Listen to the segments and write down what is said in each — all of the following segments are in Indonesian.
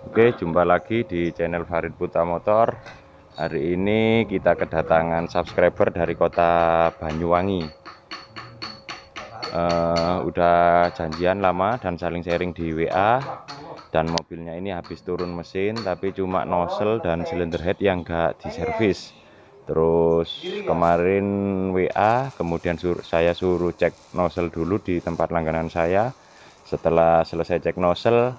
Oke, jumpa lagi di channel Farid Putra Motor. Hari ini kita kedatangan subscriber dari kota Banyuwangi. Udah janjian lama dan saling sharing di WA. Dan mobilnya ini habis turun mesin, tapi cuma nozzle dan cylinder head yang gak diservis. Terus kemarin WA, kemudian saya suruh cek nozzle dulu di tempat langganan saya. Setelah selesai cek nozzle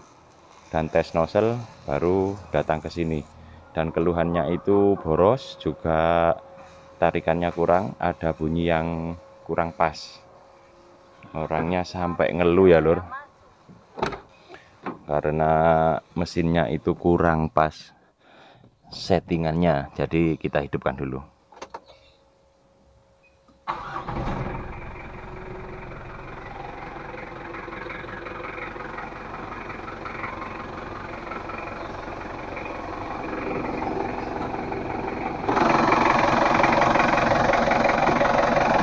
dan tes nozzle, baru datang ke sini. Dan keluhannya itu boros, juga tarikannya kurang, ada bunyi yang kurang pas. Orangnya sampai ngeluh ya lur, karena mesinnya itu kurang pas settingannya. Jadi kita hidupkan dulu.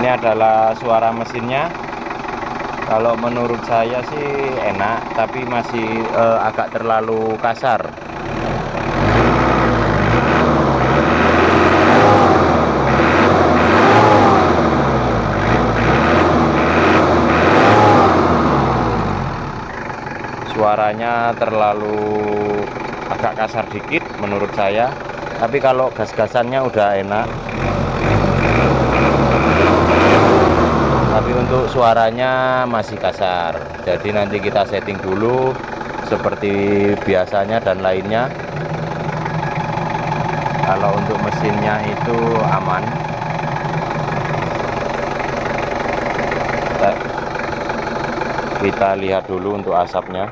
Ini adalah suara mesinnya. Kalau menurut saya sih enak, tapi masih agak terlalu kasar. Suaranya terlalu agak kasar dikit menurut saya, tapi kalau gas-gasannya udah enak. Tapi untuk suaranya masih kasar, jadi nanti kita setting dulu seperti biasanya dan lainnya. Kalau untuk mesinnya itu aman. Kita lihat dulu untuk asapnya.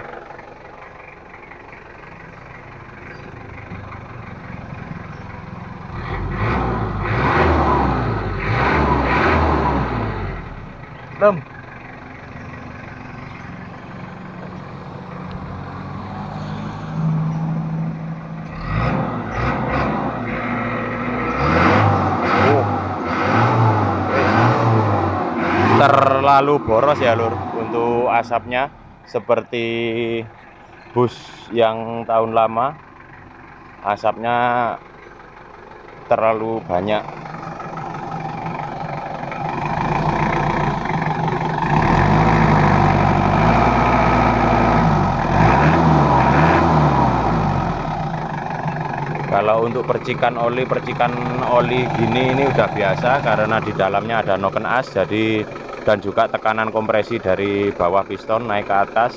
Belum. Terlalu boros ya lur untuk asapnya, seperti bus yang tahun lama. Asapnya terlalu banyak. Kalau untuk percikan oli gini ini udah biasa, karena di dalamnya ada noken as, jadi dan juga tekanan kompresi dari bawah piston naik ke atas.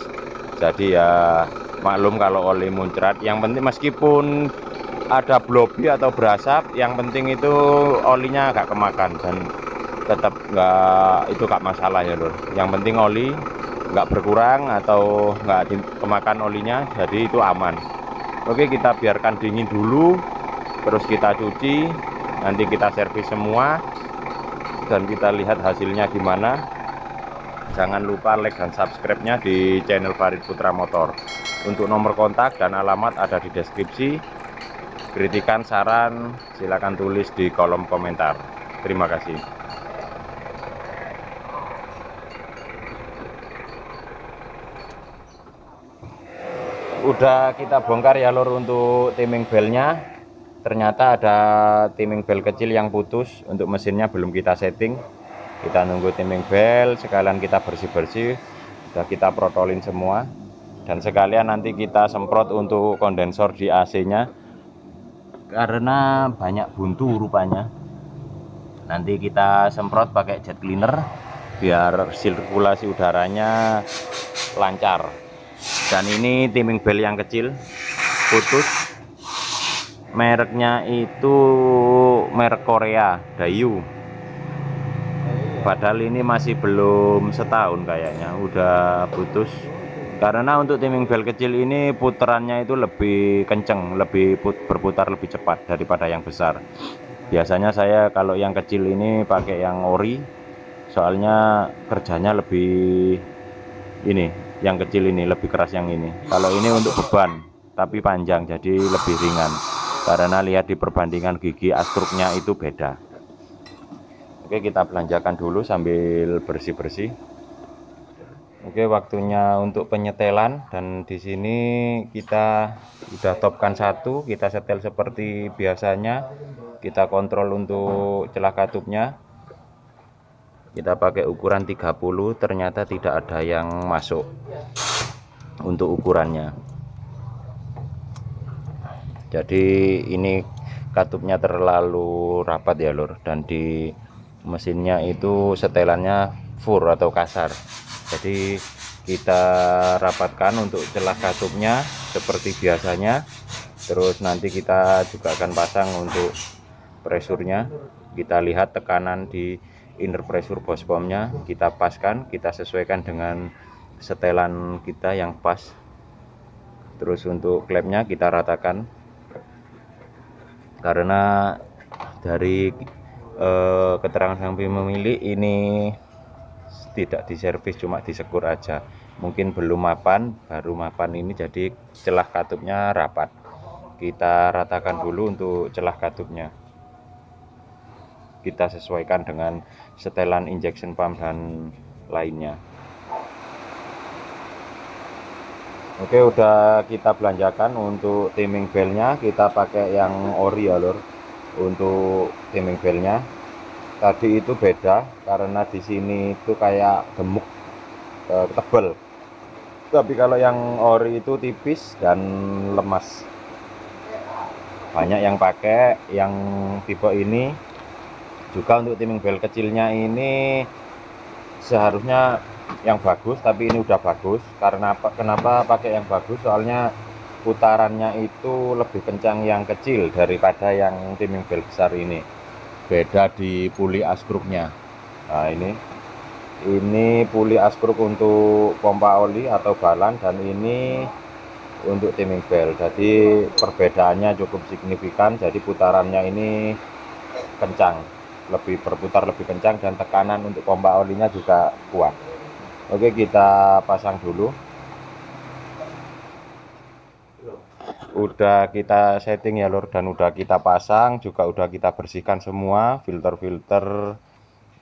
Jadi ya maklum kalau oli muncrat. Yang penting meskipun ada blobi atau berasap, yang penting itu olinya agak kemakan dan tetap itu gak masalah ya lur. Yang penting oli nggak berkurang atau nggak kemakan olinya, jadi itu aman. Oke, kita biarkan dingin dulu, terus kita cuci, nanti kita servis semua dan kita lihat hasilnya gimana. Jangan lupa like dan subscribe-nya di channel Farid Putra Motor. Untuk nomor kontak dan alamat ada di deskripsi. Kritikan, saran silakan tulis di kolom komentar. Terima kasih. Udah kita bongkar ya lur untuk timing belnya. Ternyata ada timing bel kecil yang putus, untuk mesinnya belum kita setting. Kita nunggu timing bel, sekalian kita bersih-bersih. Udah kita protolin semua, dan sekalian nanti kita semprot untuk kondensor di AC-nya, karena banyak buntu rupanya. Nanti kita semprot pakai jet cleaner biar sirkulasi udaranya lancar. Dan ini timing bel yang kecil putus, mereknya itu merek Korea, Daewoo. Padahal ini masih belum setahun kayaknya udah putus. Karena untuk timing bel kecil ini putarannya itu lebih kenceng, berputar lebih cepat daripada yang besar. Biasanya saya kalau yang kecil ini pakai yang ori, soalnya kerjanya lebih ini. Yang kecil ini lebih keras yang ini. Kalau ini untuk beban tapi panjang, jadi lebih ringan. Karena lihat di perbandingan gigi astruknya itu beda. Oke, kita belanjakan dulu sambil bersih-bersih. Oke, waktunya untuk penyetelan, dan di sini kita udah topkan satu, kita setel seperti biasanya. Kita kontrol untuk celah katupnya. Kita pakai ukuran 30, ternyata tidak ada yang masuk untuk ukurannya. Jadi ini katupnya terlalu rapat ya lur, dan di mesinnya itu setelannya fur atau kasar. Jadi kita rapatkan untuk celah katupnya seperti biasanya. Terus nanti kita juga akan pasang untuk presurnya. Kita lihat tekanan di inner pressure bospomnya, kita paskan, kita sesuaikan dengan setelan kita yang pas. Terus untuk klepnya kita ratakan, karena dari keterangan sang pemilik ini tidak diservis, cuma disekur aja, mungkin belum mapan, baru mapan ini, jadi celah katupnya rapat. Kita ratakan dulu untuk celah katupnya, kita sesuaikan dengan setelan injection pump dan lainnya. Oke, udah kita belanjakan. Untuk timing belnya kita pakai yang ori ya lur. Untuk timing belnya tadi itu beda, karena di sini itu kayak gemuk, tebel. Tapi kalau yang ori itu tipis dan lemas. Banyak yang pakai yang tipe ini. Juga untuk timing bel kecilnya ini seharusnya yang bagus, tapi ini udah bagus. Karena kenapa pakai yang bagus? Soalnya putarannya itu lebih kencang yang kecil daripada yang timing bel besar ini. Beda di puli askruknya. Nah, ini puli askruk untuk pompa oli atau balan, dan ini untuk timing bel. Jadi perbedaannya cukup signifikan. Jadi putarannya ini kencang, lebih berputar lebih kencang, dan tekanan untuk pompa olinya juga kuat. Oke, kita pasang dulu. Udah kita setting ya lur, dan udah kita pasang, juga udah kita bersihkan semua. Filter-filter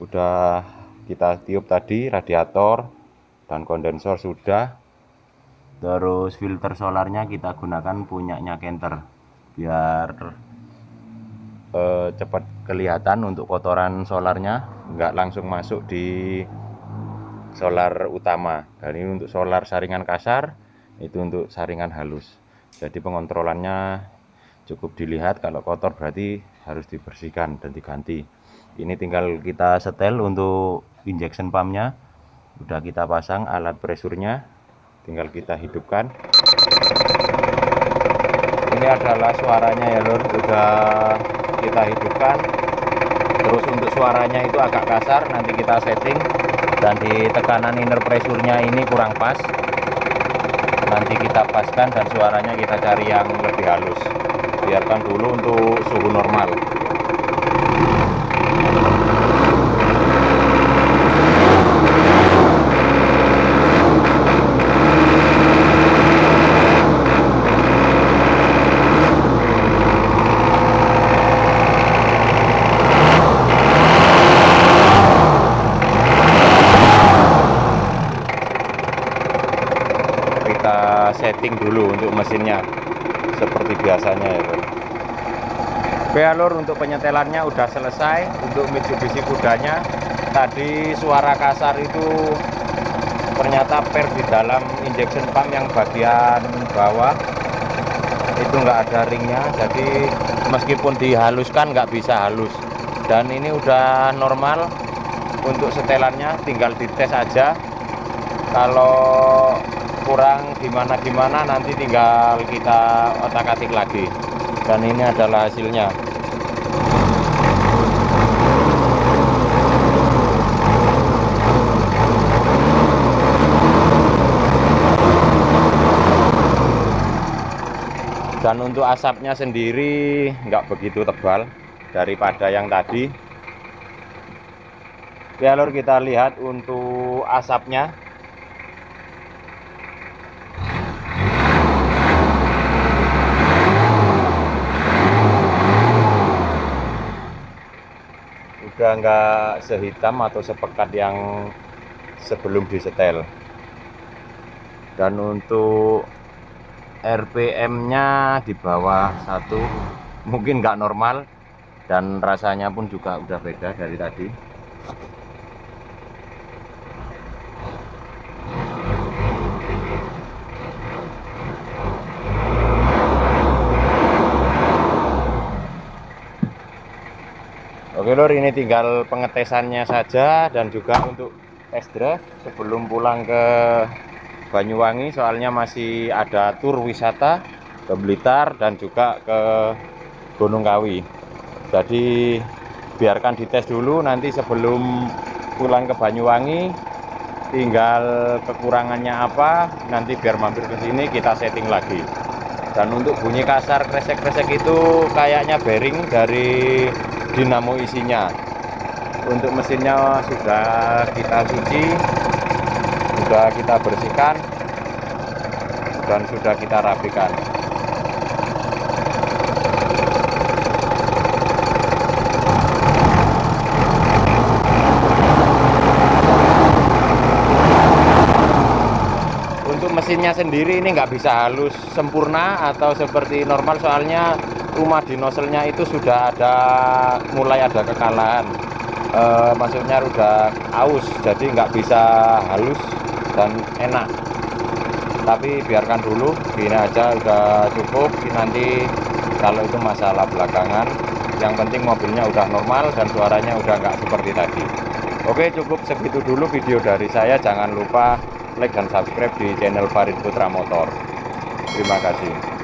udah kita tiup tadi, radiator dan kondensor sudah. Terus filter solarnya kita gunakan punyanya Kenter, biar cepat kelihatan untuk kotoran solarnya, nggak langsung masuk di solar utama. Dan ini untuk solar saringan kasar, itu untuk saringan halus. Jadi pengontrolannya cukup dilihat, kalau kotor berarti harus dibersihkan dan diganti. Ini tinggal kita setel untuk injection pumpnya, udah kita pasang alat presurnya, tinggal kita hidupkan. Ini adalah suaranya ya lur, udah kita hidupkan. Terus untuk suaranya itu agak kasar, nanti kita setting. Dan di tekanan inner pressure-nya ini kurang pas, nanti kita paskan, dan suaranya kita cari yang lebih halus. Biarkan dulu untuk suhu normal. Kita setting dulu untuk mesinnya seperti biasanya ya bro. Oke lur, untuk penyetelannya udah selesai. Untuk Mitsubishi kudanya tadi suara kasar itu ternyata per di dalam injection pump yang bagian bawah itu nggak ada ringnya, jadi meskipun dihaluskan nggak bisa halus. Dan ini udah normal. Untuk setelannya tinggal dites aja, kalau kurang gimana nanti tinggal kita otak-atik lagi. Dan ini adalah hasilnya. Dan untuk asapnya sendiri nggak begitu tebal daripada yang tadi. Ya lur, kita lihat untuk asapnya. Udah nggak sehitam atau sepekat yang sebelum disetel. Dan untuk RPM-nya di bawah 1, mungkin nggak normal, dan rasanya pun juga udah beda dari tadi. Oke lor, ini tinggal pengetesannya saja dan juga untuk test drive sebelum pulang ke Banyuwangi, soalnya masih ada tur wisata ke Blitar dan juga ke Gunung Kawi. Jadi biarkan dites dulu, nanti sebelum pulang ke Banyuwangi tinggal kekurangannya apa, nanti biar mampir ke sini kita setting lagi. Dan untuk bunyi kasar kresek-kresek itu kayaknya bearing dari dinamo isinya. Untuk mesinnya sudah kita cuci, sudah kita bersihkan, dan sudah kita rapikan. Untuk mesinnya sendiri ini nggak bisa halus sempurna atau seperti normal, soalnya rumah di nozzle-nya itu sudah mulai ada kekalahan. Maksudnya udah aus, jadi nggak bisa halus dan enak. Tapi biarkan dulu, gini aja udah cukup. Nanti kalau itu masalah belakangan, yang penting mobilnya udah normal dan suaranya udah nggak seperti tadi. Oke, cukup segitu dulu video dari saya. Jangan lupa like dan subscribe di channel Farid Putra Motor. Terima kasih.